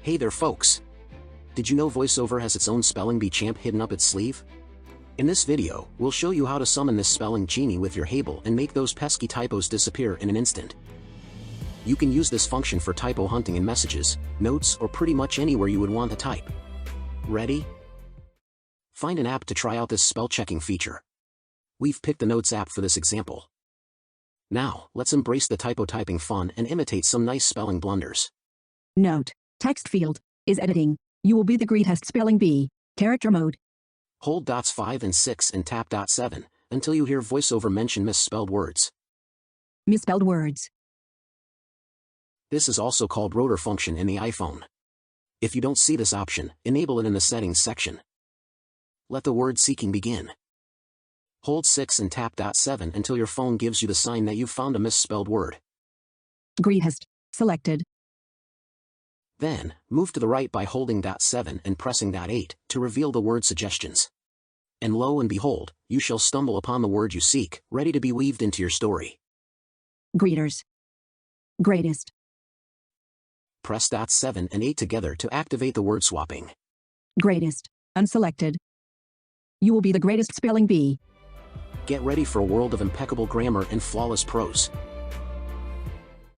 Hey there folks! Did you know VoiceOver has its own spelling bee champ hidden up its sleeve? In this video, we'll show you how to summon this spelling genie with your Hable and make those pesky typos disappear in an instant. You can use this function for typo hunting in messages, notes, or pretty much anywhere you would want to type. Ready? Find an app to try out this spell checking feature. We've picked the Notes app for this example. Now, let's embrace the typo typing fun and imitate some nice spelling blunders. Note: text field is editing. You will be the greatest spelling bee. Character mode. Hold dots 5 and 6 and tap dot 7 until you hear VoiceOver mention misspelled words. Misspelled words. This is also called rotor function in the iPhone. If you don't see this option, enable it in the settings section. Let the word seeking begin. Hold 6 and tap dot 7 until your phone gives you the sign that you've found a misspelled word. Greatest selected. Then, move to the right by holding dot 7 and pressing dot 8 to reveal the word suggestions. And lo and behold, you shall stumble upon the word you seek, ready to be weaved into your story. Greeters. Greatest. Press dots 7 and 8 together to activate the word swapping. Greatest unselected. You will be the greatest spelling bee. Get ready for a world of impeccable grammar and flawless prose.